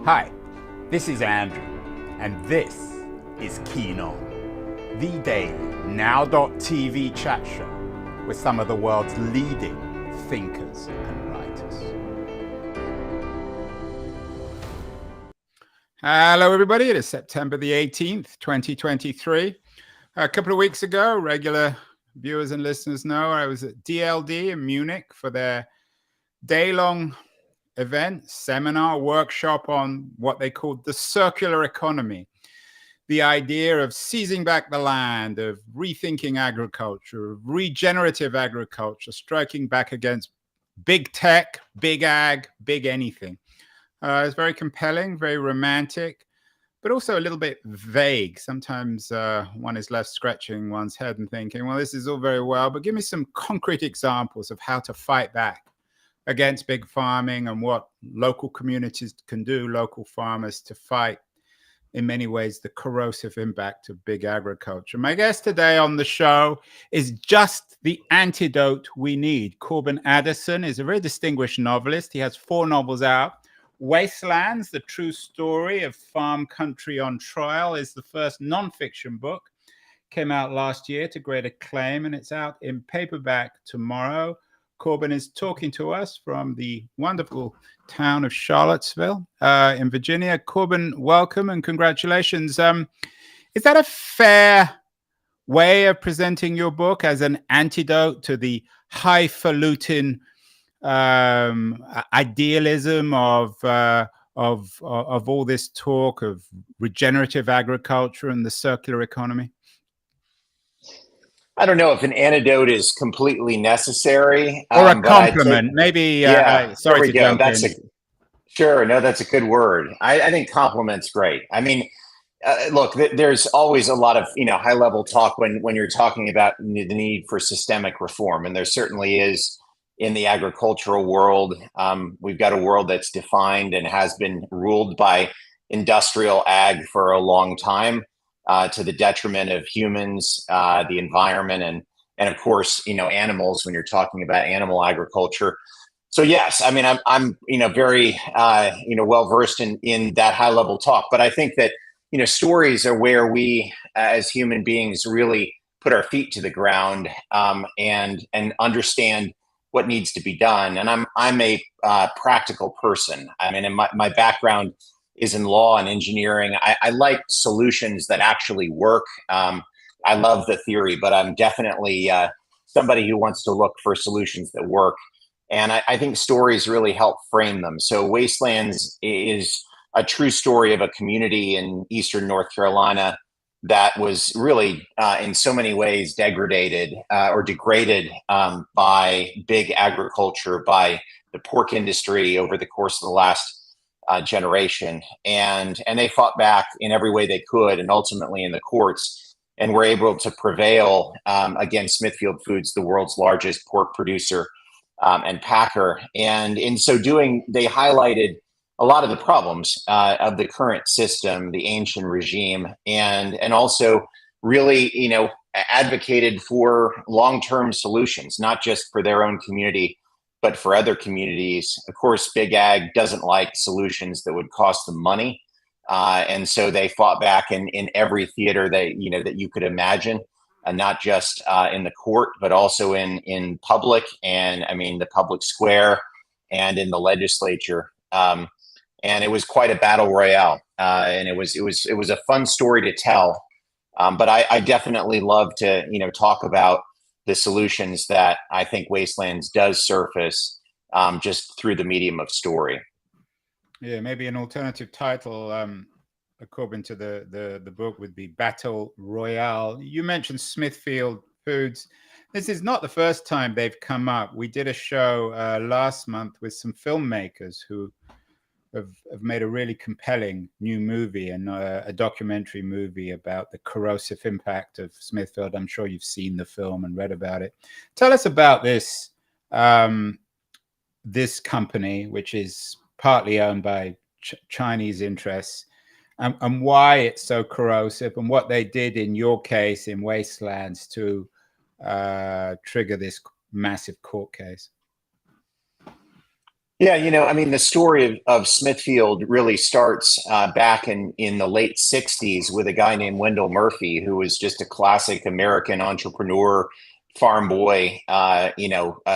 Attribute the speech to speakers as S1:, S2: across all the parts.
S1: Hi, this is Andrew, and this is Keen On, the daily now.tv chat show with some of the world's leading thinkers and writers. Hello, everybody. It is September the 18th, 2023. A couple of weeks ago, regular viewers and listeners know I was at DLD in Munich for their day-long event, seminar, workshop on what they called the circular economy. The idea of seizing back the land, of rethinking agriculture, of regenerative agriculture, striking back against big tech, big ag, big anything. It's very compelling, very romantic, but also a little bit vague. Sometimes one is left scratching one's head and thinking, well, this is all very well, but give me some concrete examples of how to fight back against big farming and what local communities can do, local farmers, to fight, in many ways, the corrosive impact of big agriculture. My guest today on the show is just the antidote we need. Corbin Addison is a very distinguished novelist. He has 4 novels out. Wastelands, the true story of farm country on trial, is the first nonfiction book. Came out last year to great acclaim, and it's out in paperback tomorrow. Corbin is talking to us from the wonderful town of Charlottesville in Virginia. Corbin, welcome and congratulations. Is that a fair way of presenting your book, as an antidote to the highfalutin idealism of all this talk of regenerative agriculture and the circular economy?
S2: I don't know if an antidote is completely necessary,
S1: or a compliment, maybe. Sorry to jump in.
S2: Sure, no, that's a good word. I think compliment's great. I mean, look, there's always a lot of high level talk when you're talking about the need for systemic reform, and there certainly is in the agricultural world. We've got a world that's defined and has been ruled by industrial ag for a long time. To the detriment of humans, the environment, and of course, animals when you're talking about animal agriculture. So yes, I mean, I'm very well versed in that high level talk. But I think that stories are where we as human beings really put our feet to the ground and understand what needs to be done. And I'm a practical person. I mean, and my background is in law and engineering. I like solutions that actually work. I love the theory, but I'm definitely somebody who wants to look for solutions that work. And I think stories really help frame them. So Wastelands is a true story of a community in Eastern North Carolina that was really in so many ways degraded by big agriculture, by the pork industry over the course of the last generation, and they fought back in every way they could, and ultimately in the courts, and were able to prevail against Smithfield Foods, the world's largest pork producer and packer. And in so doing, they highlighted a lot of the problems of the current system, the ancient regime, and also really advocated for long-term solutions, not just for their own community, but for other communities. Of course, big ag doesn't like solutions that would cost them money. And so they fought back in every theater that you could imagine, not just in the court, but also in public, and I mean the public square and in the legislature. And it was quite a battle royale. And it was a fun story to tell. But I definitely love to talk about the solutions that I think Wastelands does surface just through the medium of story.
S1: Yeah, maybe an alternative title, according to the book, would be Battle Royale. You mentioned Smithfield Foods. This is not the first time they've come up. We did a show last month with some filmmakers who have made a really compelling new movie, and a documentary movie about the corrosive impact of Smithfield. I'm sure you've seen the film and read about it. Tell us about this this company, which is partly owned by Chinese interests, and why it's so corrosive, and what they did in your case in Wastelands to trigger this massive court case.
S2: Yeah, I mean, the story of Smithfield really starts back in the late 60s with a guy named Wendell Murphy, who was just a classic American entrepreneur, farm boy, a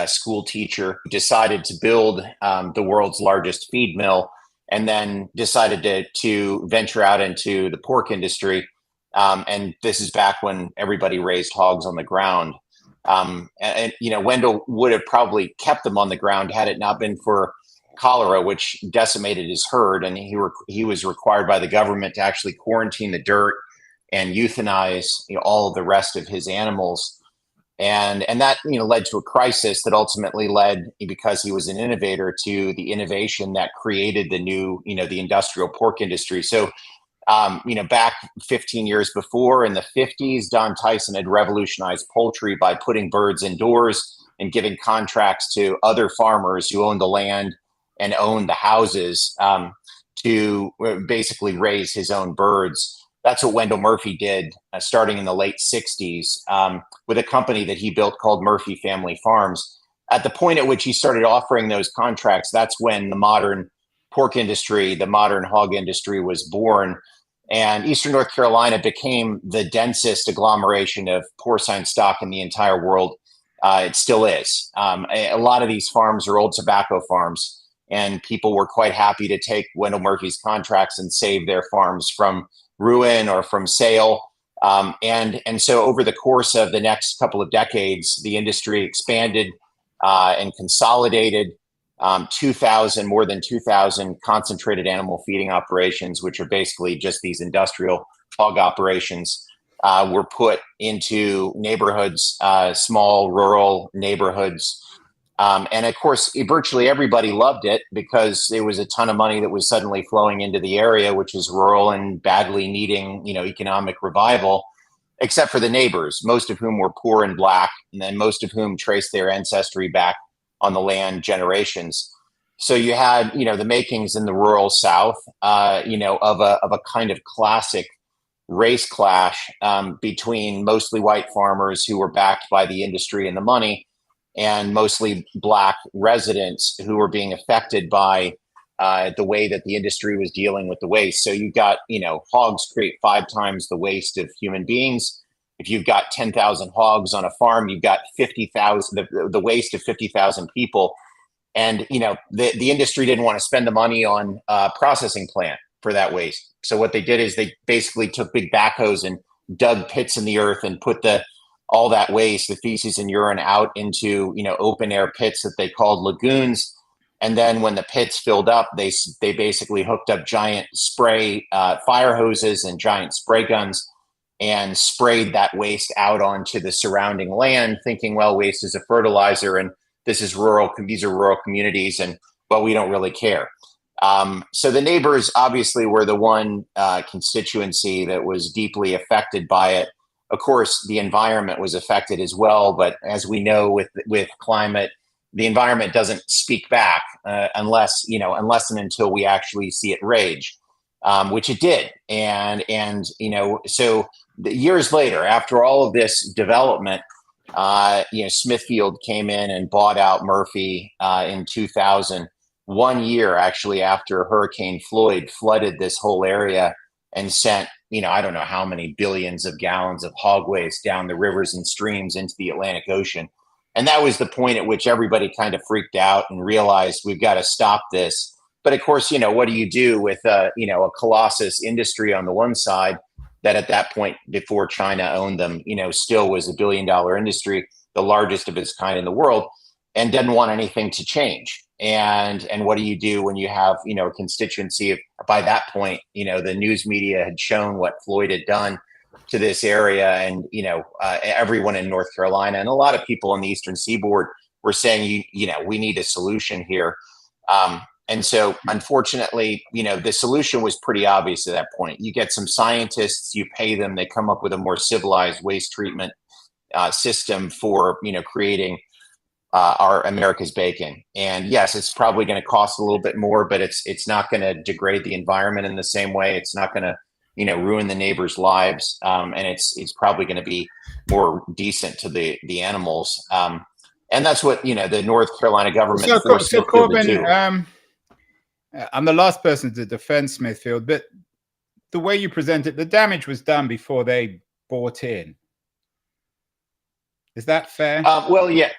S2: school teacher, decided to build the world's largest feed mill, and then decided to venture out into the pork industry. And this is back when everybody raised hogs on the ground. Wendell would have probably kept them on the ground had it not been for cholera, which decimated his herd, and he was required by the government to actually quarantine the dirt and euthanize all of the rest of his animals, and that led to a crisis that ultimately led, because he was an innovator, to the innovation that created the new the industrial pork industry. So back 15 years before, in the 50s, Don Tyson had revolutionized poultry by putting birds indoors and giving contracts to other farmers who owned the land and owned the houses to basically raise his own birds. That's what Wendell Murphy did starting in the late 60s with a company that he built called Murphy Family Farms. At the point at which he started offering those contracts, that's when the modern pork industry, the modern hog industry was born. And Eastern North Carolina became the densest agglomeration of porcine stock in the entire world. It still is. A lot of these farms are old tobacco farms, and people were quite happy to take Wendell Murphy's contracts and save their farms from ruin or from sale. And so over the course of the next couple of decades, the industry expanded and consolidated. More than 2,000 concentrated animal feeding operations, which are basically just these industrial hog operations, were put into neighborhoods, small rural neighborhoods. And of course, virtually everybody loved it because there was a ton of money that was suddenly flowing into the area, which is rural and badly needing, economic revival, except for the neighbors, most of whom were poor and Black, and then most of whom traced their ancestry back on the land generations. So you had, the makings in the rural South, of a kind of classic race clash between mostly white farmers who were backed by the industry and the money, and mostly Black residents who were being affected by the way that the industry was dealing with the waste. So you got, hogs create 5 times the waste of human beings. If you've got 10,000 hogs on a farm, you've got 50,000, the waste of 50,000 people. And, the industry didn't want to spend the money on a processing plant for that waste. So what they did is they basically took big backhoes and dug pits in the earth and put all that waste, the feces and urine, out into, open air pits that they called lagoons. And then when the pits filled up, they basically hooked up giant spray fire hoses and giant spray guns and sprayed that waste out onto the surrounding land, thinking, well, waste is a fertilizer, and these are rural communities, and well, we don't really care. So the neighbors obviously were the one constituency that was deeply affected by it. Of course, the environment was affected as well, but as we know with climate, the environment doesn't speak back unless and until we actually see it rage, which it did. And so years later, after all of this development, Smithfield came in and bought out Murphy in 2000, 1 year actually after Hurricane Floyd flooded this whole area and sent, I don't know how many billions of gallons of hog waste down the rivers and streams into the Atlantic Ocean. And that was the point at which everybody kind of freaked out and realized we've got to stop this. But of course, what do you do with a colossus industry on the one side that at that point, before China owned them, still was $1 billion industry, the largest of its kind in the world, and didn't want anything to change. And what do you do when you have, a constituency of, by that point, the news media had shown what Floyd had done to this area, and everyone in North Carolina and a lot of people on the Eastern Seaboard were saying, we need a solution here. And so, unfortunately, the solution was pretty obvious at that point. You get some scientists, you pay them, they come up with a more civilized waste treatment system for creating our America's bacon. And yes, it's probably going to cost a little bit more, but it's not going to degrade the environment in the same way. It's not going to ruin the neighbors' lives, and it's probably going to be more decent to the animals. And that's what, the North Carolina government
S1: So,
S2: forced
S1: so
S2: Smithfield to
S1: Corbin,
S2: do.
S1: I'm the last person to defend Smithfield, but the way you present it, the damage was done before they bought in. Is that fair?
S2: Well, yeah.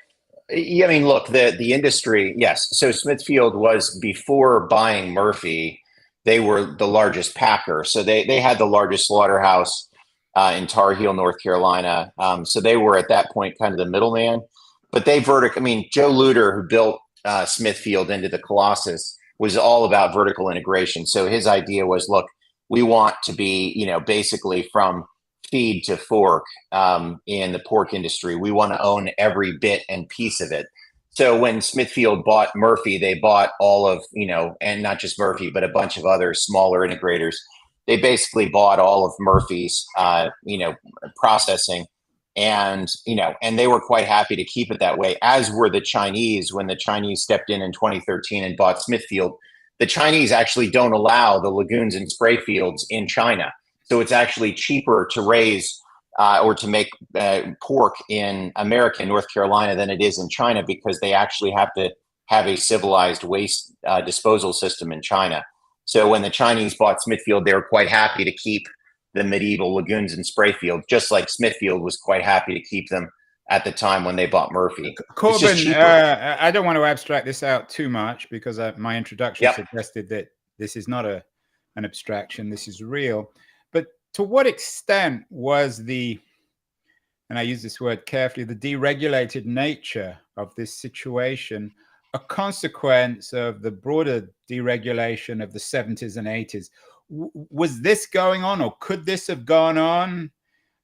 S2: I mean, look, the industry, yes. So Smithfield was, before buying Murphy, they were the largest packer. So they had the largest slaughterhouse in Tar Heel, North Carolina. So they were at that point kind of the middleman. But I mean, Joe Luter, who built Smithfield into the Colossus, was all about vertical integration. So his idea was, look, we want to be, basically from feed to fork in the pork industry. We want to own every bit and piece of it. So when Smithfield bought Murphy, they bought all of, and not just Murphy, but a bunch of other smaller integrators. They basically bought all of Murphy's, processing, and and they were quite happy to keep it that way, as were the Chinese. When the Chinese stepped in 2013 and bought Smithfield, the Chinese actually don't allow the lagoons and spray fields in China. So it's actually cheaper to raise or to make pork in America, North Carolina, than it is in China, because they actually have to have a civilized waste disposal system in China. So when the Chinese bought Smithfield, they were quite happy to keep the medieval lagoons and spray field, just like Smithfield was quite happy to keep them at the time when they bought Murphy.
S1: Corbin, I don't want to abstract this out too much, because my introduction suggested that this is not an abstraction, this is real. But to what extent was and I use this word carefully, the deregulated nature of this situation a consequence of the broader deregulation of the 70s and 80s? Was this going on, or could this have gone on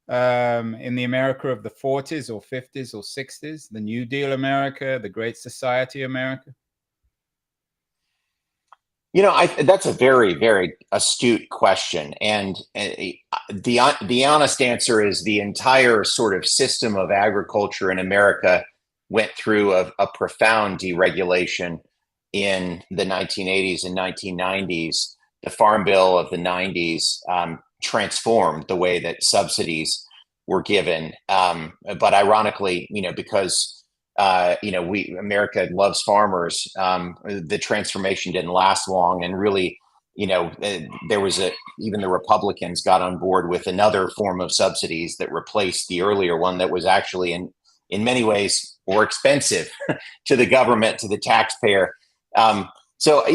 S1: in the America of the 40s or 50s or 60s, the New Deal America, the Great Society America?
S2: That's a very, very astute question. And the honest answer is the entire sort of system of agriculture in America went through a profound deregulation in the 1980s and 1990s. The Farm Bill of the 90s transformed the way that subsidies were given. But ironically, because America loves farmers, the transformation didn't last long, and really, there was even the Republicans got on board with another form of subsidies that replaced the earlier one that was actually in many ways more expensive to the government, to the taxpayer. So,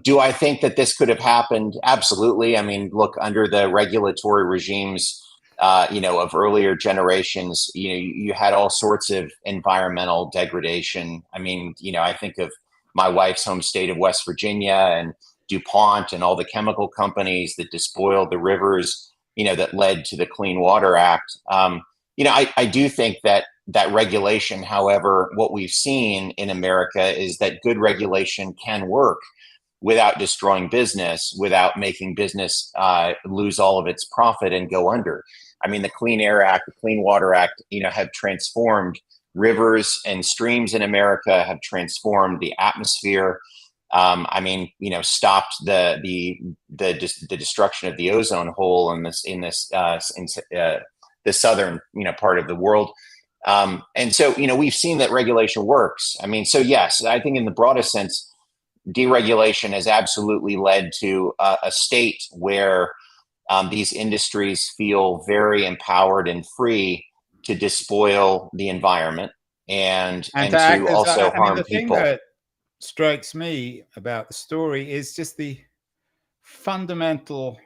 S2: do I think that this could have happened? Absolutely. I mean, look, under the regulatory regimes of earlier generations, you had all sorts of environmental degradation. I mean, I think of my wife's home state of West Virginia and DuPont and all the chemical companies that despoiled the rivers, that led to the Clean Water Act. I do think that regulation, however, what we've seen in America is that good regulation can work without destroying business, without making business lose all of its profit and go under. I mean, the Clean Air Act, the Clean Water Act, have transformed rivers and streams in America, have transformed the atmosphere. Stopped the destruction of the ozone hole in the southern part of the world. And so we've seen that regulation works. I mean, so yes, I think in the broadest sense, deregulation has absolutely led to a state where these industries feel very empowered and free to despoil the environment and to also harm
S1: the
S2: people.
S1: Thing that strikes me about the story is just the fundamental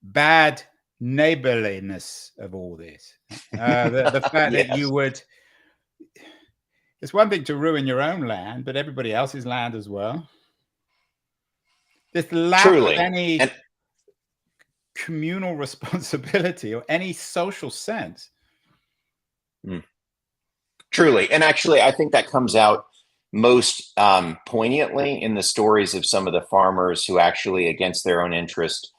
S1: bad neighborliness of all this. The fact
S2: Yes.
S1: that you would, it's one thing to ruin your own land, but everybody else's land as well. This lack of any communal responsibility or any social sense.
S2: Truly. And actually, I think that comes out most poignantly in the stories of some of the farmers who actually, against their own interest,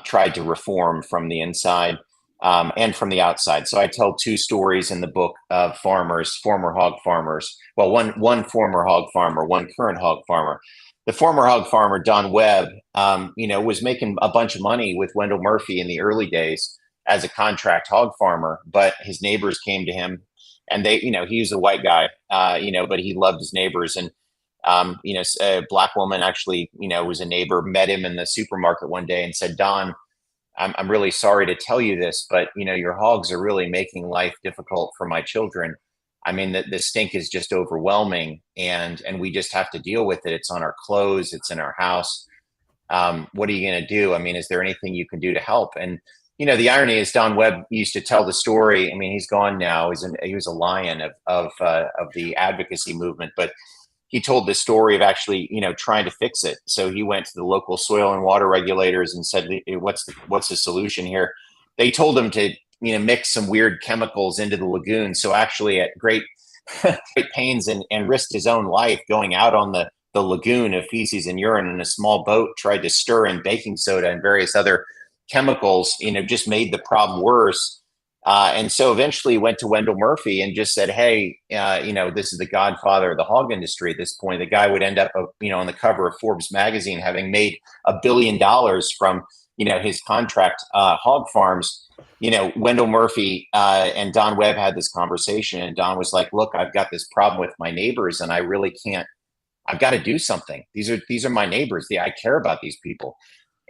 S2: tried to reform from the inside and from the outside. So I tell two stories in the book of farmers, former hog farmers. Well, one former hog farmer, one current hog farmer. The former hog farmer, Don Webb, was making a bunch of money with Wendell Murphy in the early days as a contract hog farmer, but his neighbors came to him and they, he was a white guy, but he loved his neighbors. And a black woman actually, was a neighbor, met him in the supermarket one day and said, Don, I'm really sorry to tell you this, but your hogs are really making life difficult for my children. I mean, the stink is just overwhelming, and we just have to deal with it. It's on our clothes, it's in our house. What are you going to do? I mean, is there anything you can do to help? And the irony is, Don Webb used to tell the story. I mean, he's gone now. He was a lion of the advocacy movement, but he told the story of actually, trying to fix it. So he went to the local soil and water regulators and said, what's the solution here? They told him to, mix some weird chemicals into the lagoon. So actually at great pains and risked his own life going out on the lagoon of feces and urine in a small boat, tried to stir in baking soda and various other chemicals, just made the problem worse. And so eventually went to Wendell Murphy and just said, hey, this is the godfather of the hog industry at this point. The guy would end up, on the cover of Forbes magazine, having made $1 billion from, his contract hog farms. Wendell Murphy and Don Webb had this conversation, and Don was like, look, I've got this problem with my neighbors and I really can't, I've got to do something. These are my neighbors. I care about these people.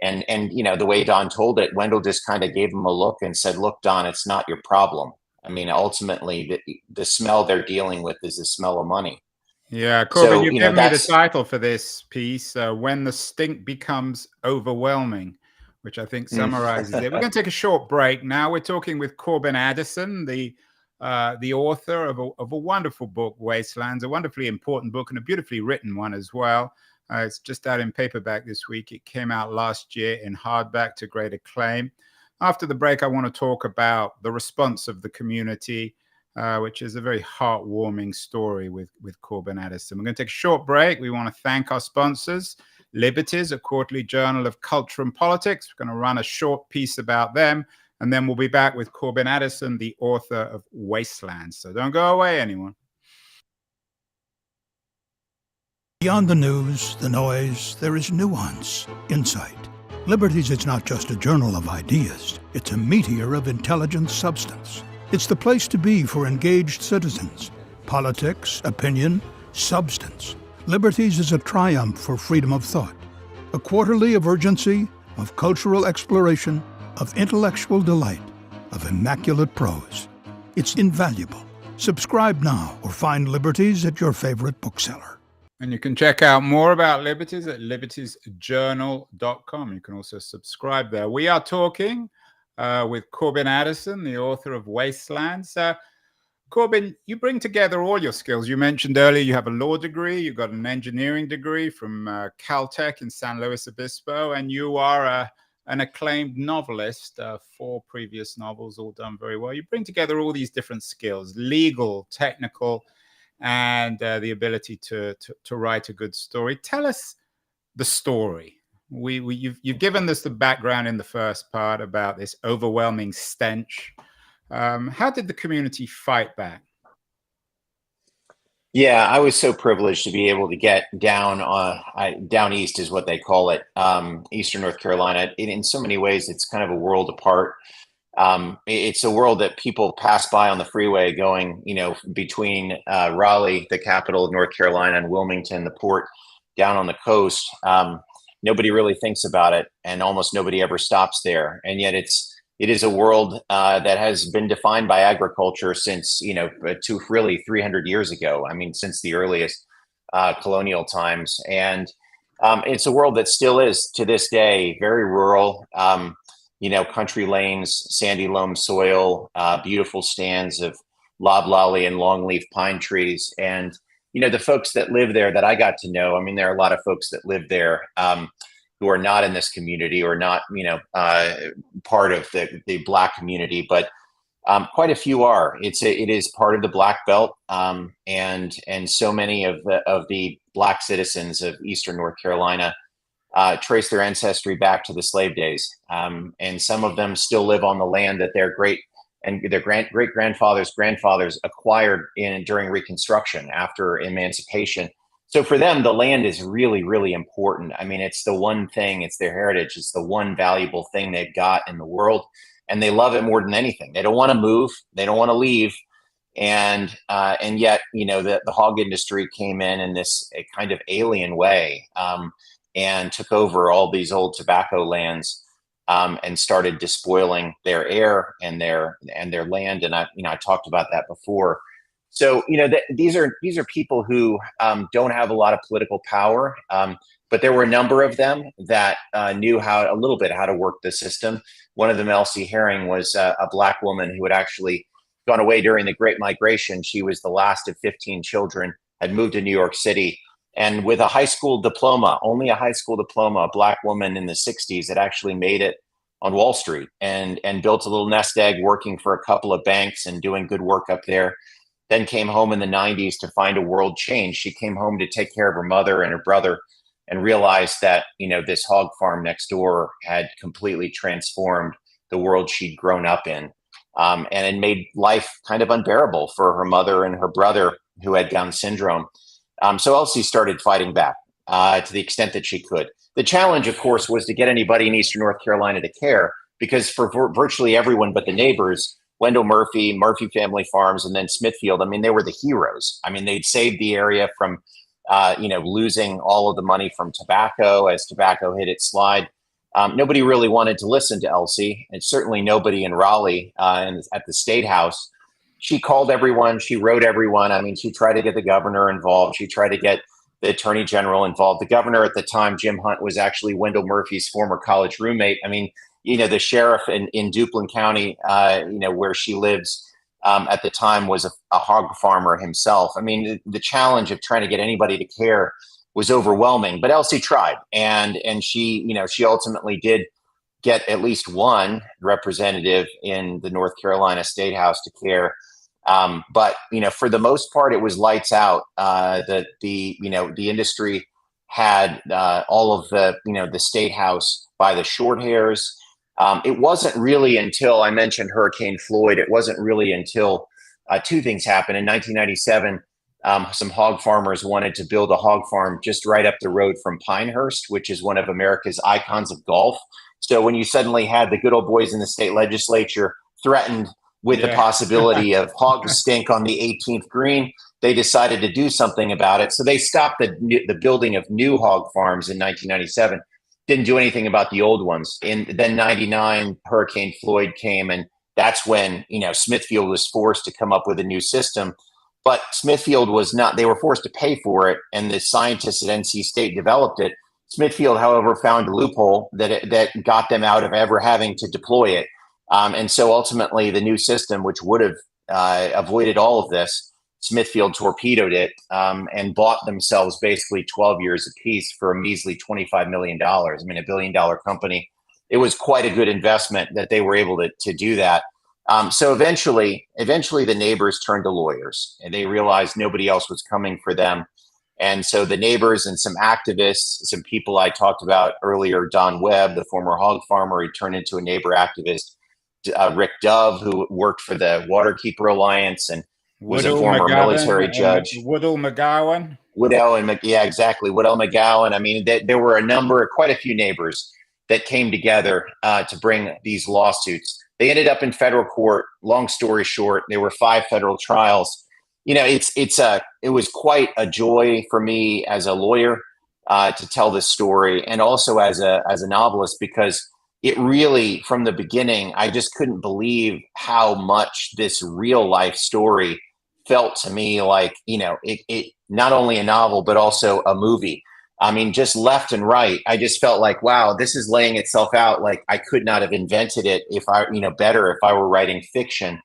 S2: And the way Don told it, Wendell just kind of gave him a look and said, look, Don, it's not your problem. I mean, ultimately, the smell they're dealing with is the smell of money.
S1: Yeah, Corbin, so, you gave me the title for this piece, When the Stink Becomes Overwhelming, which I think summarizes it. We're going to take a short break now. We're talking with Corbin Addison, the author of a wonderful book, Wastelands, a wonderfully important book and a beautifully written one as well. It's just out in paperback this week. It came out last year in hardback to great acclaim. After the break, I want to talk about the response of the community, which is a very heartwarming story with Corbin Addison. We're going to take a short break. We want to thank our sponsors, Liberties, a quarterly journal of culture and politics. We're going to run a short piece about them, and then we'll be back with Corbin Addison, the author of Wastelands. So don't go away, anyone.
S3: Beyond the news, the noise, there is nuance, insight. Liberties is not just a journal of ideas. It's a meteor of intelligent substance. It's the place to be for engaged citizens. Politics, opinion, substance. Liberties is a triumph for freedom of thought. A quarterly of urgency, of cultural exploration, of intellectual delight, of immaculate prose. It's invaluable. Subscribe now or find Liberties at your favorite bookseller.
S1: And you can check out more about Liberties at libertiesjournal.com. You can also subscribe there. We are talking with Corbin Addison, the author of Wastelands. Corbin, you bring together all your skills. You mentioned earlier you have a law degree, you've got an engineering degree from Caltech in San Luis Obispo, and you are an acclaimed novelist, 4 previous novels, all done very well. You bring together all these different skills, legal, technical, and the ability to write a good story. Tell us the story. You've given us the background in the first part about this overwhelming stench. How did the community fight back?
S2: Yeah, I was so privileged to be able to get down east, is what they call it, Eastern North Carolina. In so many ways, it's kind of a world apart. It's a world that people pass by on the freeway going, between Raleigh, the capital of North Carolina, and Wilmington, the port down on the coast. Nobody really thinks about it, and almost nobody ever stops there. And yet it is a world that has been defined by agriculture since, to really 300 years ago. I mean, since the earliest colonial times. And it's a world that still is, to this day, very rural. Country lanes, sandy loam soil, beautiful stands of loblolly and longleaf pine trees. And, the folks that live there that I got to know, I mean, there are a lot of folks that live there who are not in this community or not, part of the Black community, but quite a few are. It is part of the Black Belt, and so many of the Black citizens of Eastern North Carolina trace their ancestry back to the slave days, and some of them still live on the land that their great grandfathers acquired during Reconstruction after emancipation. So for them, the land is really, really important. I mean, it's the one thing, it's their heritage, it's the one valuable thing they've got in the world, and they love it more than anything. They don't want to move, they don't want to leave, And yet, the hog industry came in this a kind of alien way, and took over all these old tobacco lands, and started despoiling their air and their land. And I talked about that before. So these are people who don't have a lot of political power, but there were a number of them that knew a little bit how to work the system. One of them, Elsie Herring, was a Black woman who had actually gone away during the Great Migration. She was the last of 15 children, had moved to New York City, and with a high school diploma, only a high school diploma, a Black woman in the 60s had actually made it on Wall Street and built a little nest egg working for a couple of banks and doing good work up there. Then came home in the 90s to find a world change. She came home to take care of her mother and her brother, and realized that, this hog farm next door had completely transformed the world she'd grown up in. And it made life kind of unbearable for her mother and her brother, who had Down syndrome. So Elsie started fighting back to the extent that she could. The challenge, of course, was to get anybody in Eastern North Carolina to care, because for virtually everyone but the neighbors, Wendell Murphy, Murphy Family Farms, and then Smithfield, they were the heroes. They'd saved the area from, losing all of the money from tobacco as tobacco hit its slide. Nobody really wanted to listen to Elsie, and certainly nobody in Raleigh and at the State House. She called everyone. She wrote everyone. She tried to get the governor involved. She tried to get the attorney general involved. The governor at the time, Jim Hunt, was actually Wendell Murphy's former college roommate. The sheriff in Duplin County, where she lives at the time, was a hog farmer himself. The challenge of trying to get anybody to care was overwhelming, but Elsie tried, and she ultimately did get at least one representative in the North Carolina State House to care. But for the most part, it was lights out. The industry had all of the State House by the short hairs. It wasn't really until I mentioned Hurricane Floyd. It wasn't really until two things happened in 1997. Some hog farmers wanted to build a hog farm just right up the road from Pinehurst, which is one of America's icons of golf. So when you suddenly had the good old boys in the state legislature threatened with the possibility of hog stink on the 18th green, they decided to do something about it. So they stopped the building of new hog farms in 1997. Didn't do anything about the old ones. And then 99, Hurricane Floyd came, and that's when Smithfield was forced to come up with a new system. But Smithfield was not. They were forced to pay for it, and the scientists at NC State developed it. Smithfield, however, found a loophole that got them out of ever having to deploy it. And so ultimately, the new system, which would have avoided all of this, Smithfield torpedoed it and bought themselves basically 12 years apiece for a measly $25 million. $1 billion company. It was quite a good investment that they were able to do that. So eventually the neighbors turned to lawyers, and they realized nobody else was coming for them. And so the neighbors and some activists, some people I talked about earlier, Don Webb, the former hog farmer, he turned into a neighbor activist. Rick Dove, who worked for the Waterkeeper Alliance and was a former military judge.
S1: Woodall McGowan.
S2: Woodell McGowan. There were quite a few neighbors that came together to bring these lawsuits. They ended up in federal court. Long story short, there were 5 federal trials. It was quite a joy for me as a lawyer to tell this story, and also as a novelist, because it really, from the beginning, I just couldn't believe how much this real life story felt to me like, it not only a novel, but also a movie. Just left and right. I just felt like, wow, this is laying itself out. Like I could not have invented it better if I were writing fiction.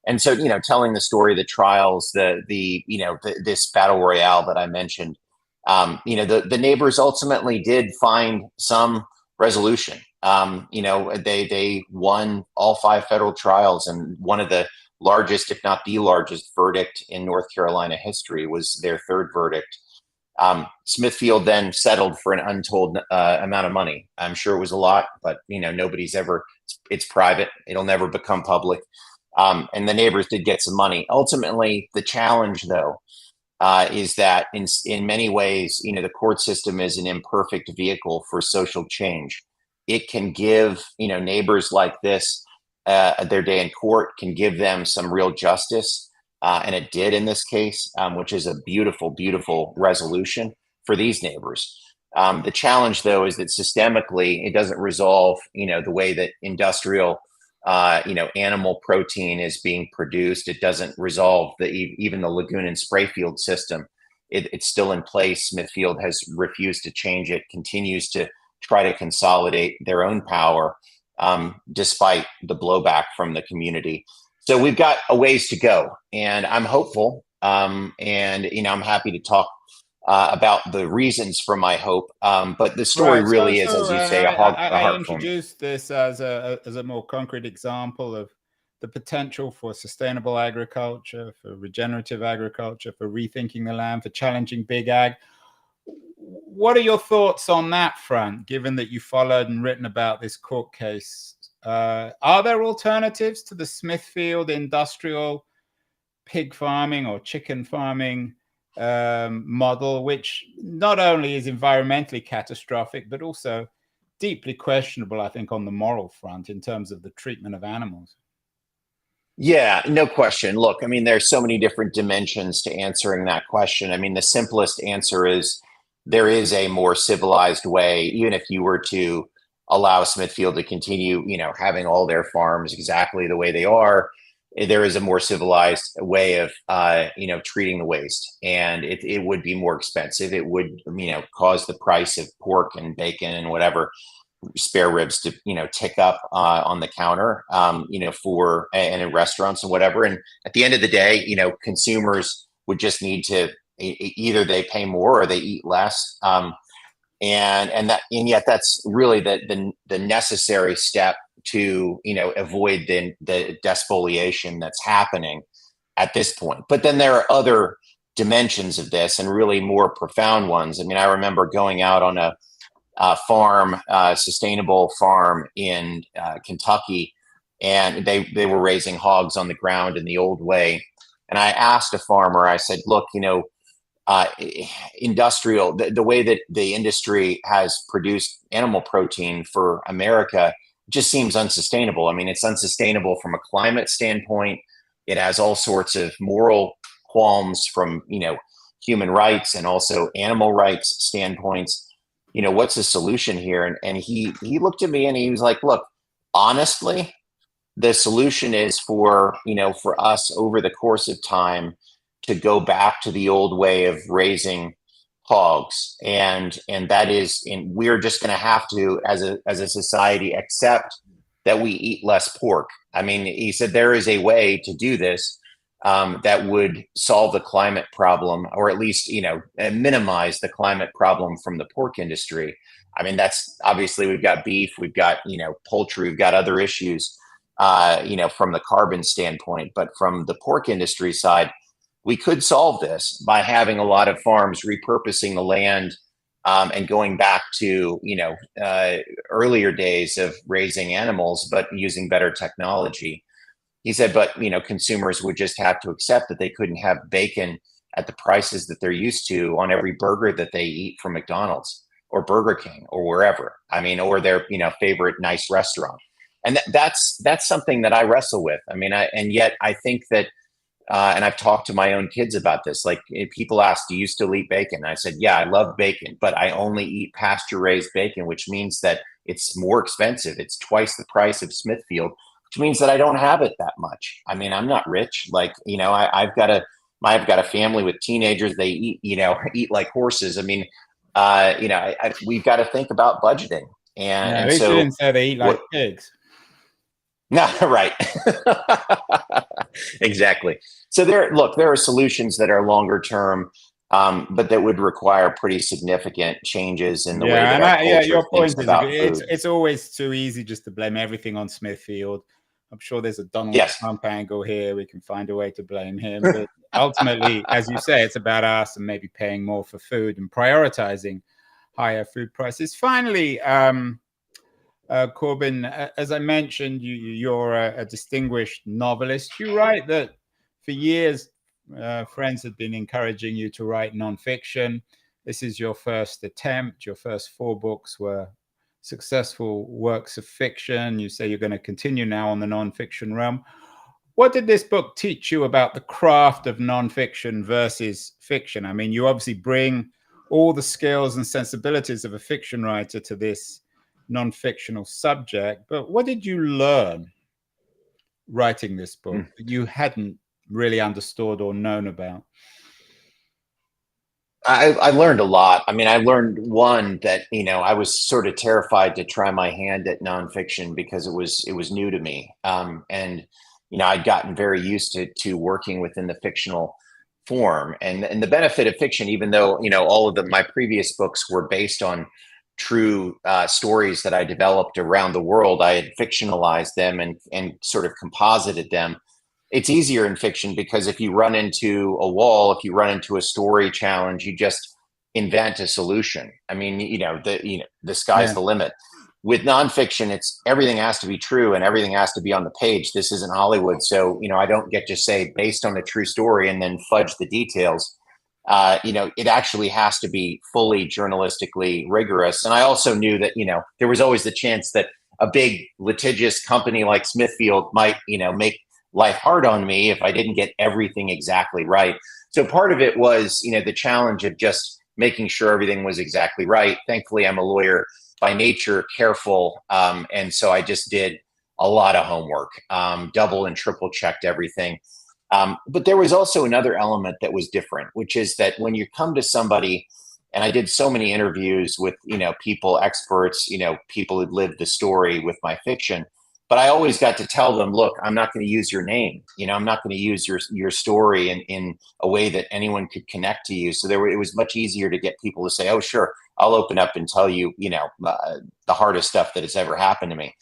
S2: And so, telling the story, the trials, this battle royale that I mentioned, the neighbors ultimately did find some resolution. They won all 5 federal trials, and one of the largest, if not the largest, verdict in North Carolina history was their 3rd verdict. Smithfield then settled for an untold amount of money. I'm sure it was a lot, but nobody's ever. It's private. It'll never become public. And the neighbors did get some money. Ultimately, the challenge, though, is that in many ways, the court system is an imperfect vehicle for social change. It can give neighbors like this their day in court, can give them some real justice. and it did in this case, which is a beautiful, beautiful resolution for these neighbors. The challenge, though, is that systemically it doesn't resolve, the way that industrial, animal protein is being produced. It doesn't resolve even the lagoon and spray field system. It's still in place. Smithfield has refused to change it, continues to try to consolidate their own power, despite the blowback from the community. So we've got a ways to go, and I'm hopeful. And I'm happy to talk about the reasons for my hope. But the story really is, as you say, a
S1: I
S2: heart for me.
S1: introduced this as a more concrete example of the potential for sustainable agriculture, for regenerative agriculture, for rethinking the land, for challenging big ag. What are your thoughts on that front, given that you followed and written about this court case? Are there alternatives to the Smithfield industrial pig farming or chicken farming model, which not only is environmentally catastrophic, but also deeply questionable, I think, on the moral front in terms of the treatment of animals?
S2: Yeah, no question. Look, I mean, there's so many different dimensions to answering that question. I mean, the simplest answer is there is a more civilized way, even if you were to allow Smithfield to continue, having all their farms exactly the way they are. There is a more civilized way of, treating the waste, and it would be more expensive. It would, cause the price of pork and bacon and whatever spare ribs to, tick up on the counter, for and in restaurants and whatever. And at the end of the day, consumers would just need to either they pay more or they eat less. And yet that's really the necessary step to avoid the despoliation that's happening at this point. But then there are other dimensions of this, and really more profound ones. I mean, I remember going out on a farm, sustainable farm in Kentucky, and they were raising hogs on the ground in the old way. And I asked a farmer, I said, look, industrial, the way that the industry has produced animal protein for America just seems unsustainable. I mean, it's unsustainable from a climate standpoint. It has all sorts of moral qualms from, human rights and also animal rights standpoints. What's the solution here? And he looked at me and he was like, look, honestly, the solution is for us over the course of time to go back to the old way of raising hogs. And that is, and we're just going to have to, as a society, accept that we eat less pork. I mean, he said there is a way to do this that would solve the climate problem, or at least, minimize the climate problem from the pork industry. I mean, that's obviously, we've got beef, we've got, poultry, we've got other issues, from the carbon standpoint. But from the pork industry side, we could solve this by having a lot of farms repurposing the land, and going back to, earlier days of raising animals, but using better technology. He said, but, consumers would just have to accept that they couldn't have bacon at the prices that they're used to on every burger that they eat from McDonald's or Burger King or wherever. I mean, or their, favorite nice restaurant. And that's something that I wrestle with. I mean, and yet I think that, and I've talked to my own kids about this. Like, if people ask, do you still eat bacon? I said, yeah, I love bacon, but I only eat pasture raised bacon, which means that it's more expensive. It's twice the price of Smithfield, which means that I don't have it that much. I mean, I'm not rich. Like, I've got a family with teenagers. They eat, eat like horses. I mean, we've got to think about budgeting. And
S1: so you didn't say they eat like pigs.
S2: No, right. Exactly. So there are solutions that are longer term, but that would require pretty significant changes in the way that our culture
S1: your point
S2: thinks about food.
S1: It's always too easy just to blame everything on Smithfield. I'm sure there's a Donald Trump angle here. We can find a way to blame him. But ultimately, as you say, it's about us and maybe paying more for food and prioritizing higher food prices. Finally, Corbin, as I mentioned, you're a distinguished novelist. You write that for years, friends had been encouraging you to write nonfiction. This is your first attempt. Your first 4 books were successful works of fiction. You say you're going to continue now on the nonfiction realm. What did this book teach you about the craft of nonfiction versus fiction? I mean, you obviously bring all the skills and sensibilities of a fiction writer to this non-fictional subject, but what did you learn writing this book that you hadn't really understood or known about?
S2: I learned a lot. I mean, I learned one that, I was sort of terrified to try my hand at nonfiction because it was new to me. And I'd gotten very used to working within the fictional form, and the benefit of fiction, even though, all of my previous books were based on true stories that I developed around the world. I had fictionalized them and sort of composited them. It's easier in fiction because if you run into a wall, if you run into a story challenge, you just invent a solution. I mean, the sky's the limit. With nonfiction, it's everything has to be true and everything has to be on the page. This isn't Hollywood, so I don't get to say based on a true story and then fudge the details. It actually has to be fully journalistically rigorous. And I also knew that there was always the chance that a big litigious company like Smithfield might make life hard on me if I didn't get everything exactly right. So part of it was, the challenge of just making sure everything was exactly right. Thankfully, I'm a lawyer by nature, careful. And so I just did a lot of homework, double and triple checked everything. But there was also another element that was different, which is that when you come to somebody, and I did so many interviews with, people, experts, people who'd lived the story with my fiction, but I always got to tell them, look, I'm not going to use your name. I'm not going to use your story in a way that anyone could connect to you. So it was much easier to get people to say, oh, sure, I'll open up and tell you, the hardest stuff that has ever happened to me.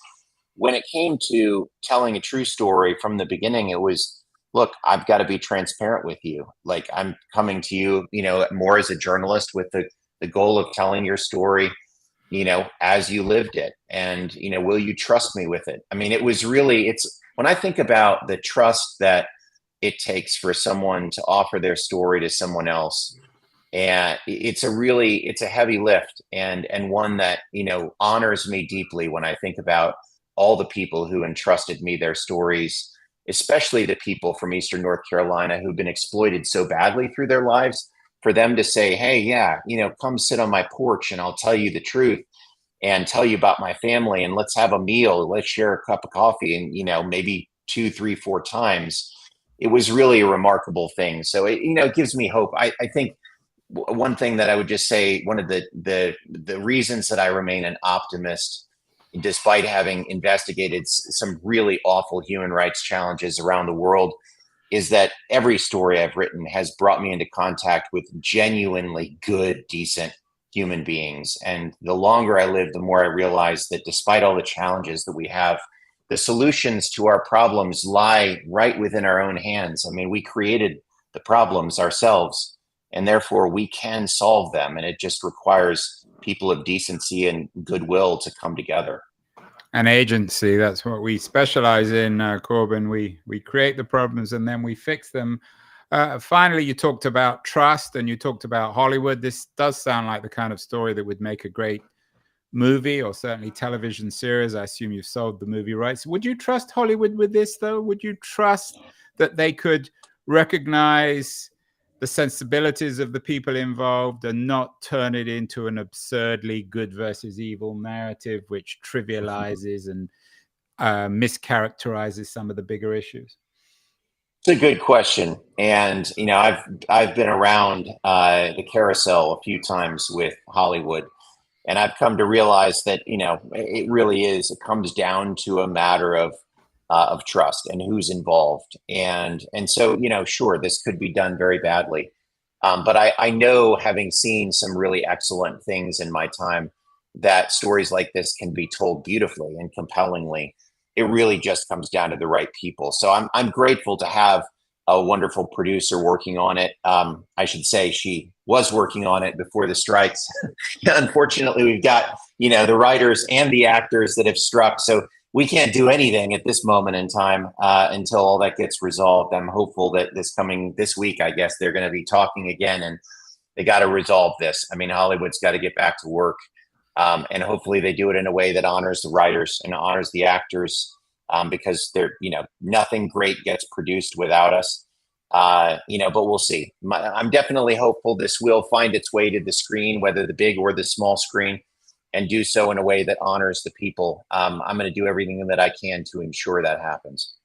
S2: When it came to telling a true story from the beginning, it was, look, I've got to be transparent with you. Like, I'm coming to you, more as a journalist with the goal of telling your story, as you lived it. And, will you trust me with it? I mean, it was really, when I think about the trust that it takes for someone to offer their story to someone else, and it's a heavy lift, and one that, honors me deeply when I think about all the people who entrusted me their stories, especially the people from Eastern North Carolina who've been exploited so badly through their lives. For them to say, hey, yeah, come sit on my porch and I'll tell you the truth and tell you about my family, and let's have a meal, let's share a cup of coffee, and maybe 2, 3, 4 times. It was really a remarkable thing. So it gives me hope. I think one thing that I would just say, one of the reasons that I remain an optimist, despite having investigated some really awful human rights challenges around the world, is that every story I've written has brought me into contact with genuinely good, decent human beings. And the longer I live, the more I realize that despite all the challenges that we have, the solutions to our problems lie right within our own hands. I mean, we created the problems ourselves, and therefore we can solve them. And it just requires people of decency and goodwill to come together.
S1: An agency, that's what we specialize in, Corbin. We create the problems and then we fix them. Finally, you talked about trust and you talked about Hollywood. This does sound like the kind of story that would make a great movie, or certainly television series. I assume you've sold the movie rights. Would you trust Hollywood with this, though? Would you trust that they could recognize the sensibilities of the people involved and not turn it into an absurdly good versus evil narrative, which trivializes and mischaracterizes some of the bigger issues?
S2: It's a good question. And, I've been around the carousel a few times with Hollywood, and I've come to realize that, it really is, it comes down to a matter of trust and who's involved. And so, sure, this could be done very badly. But I know, having seen some really excellent things in my time, that stories like this can be told beautifully and compellingly. It really just comes down to the right people. So I'm grateful to have a wonderful producer working on it. I should say she was working on it before the strikes. Unfortunately, we've got, the writers and the actors that have struck. So we can't do anything at this moment in time until all that gets resolved. I'm hopeful that this week, I guess, they're going to be talking again, and they got to resolve this. I mean, Hollywood's got to get back to work, and hopefully they do it in a way that honors the writers and honors the actors, because nothing great gets produced without us. But we'll see. I'm definitely hopeful this will find its way to the screen, whether the big or the small screen, and do so in a way that honors the people. I'm going to do everything that I can to ensure that happens.